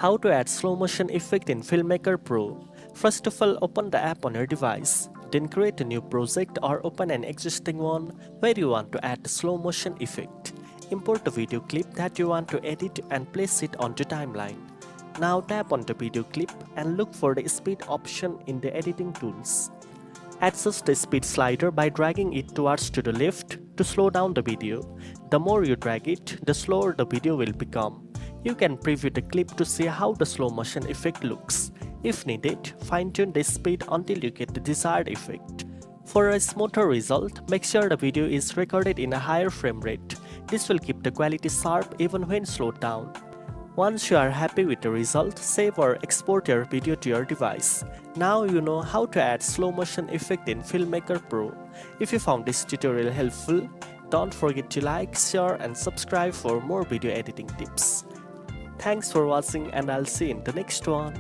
How to add slow motion effect in Filmmaker Pro. First of all, open the app on your device. Then create a new project or open an existing one where you want to add the slow motion effect. Import the video clip that you want to edit and place it onto timeline. Now tap on the video clip and look for the speed option in the editing tools. Adjust the speed slider by dragging it towards to the left to slow down the video. The more you drag it, the slower the video will become. You can preview the clip to see how the slow motion effect looks. If needed, fine-tune the speed until you get the desired effect. For a smoother result, make sure the video is recorded in a higher frame rate. This will keep the quality sharp even when slowed down. Once you are happy with the result, save or export your video to your device. Now you know how to add slow motion effect in Filmmaker Pro. If you found this tutorial helpful, don't forget to like, share and subscribe for more video editing tips. Thanks for watching and I'll see you in the next one.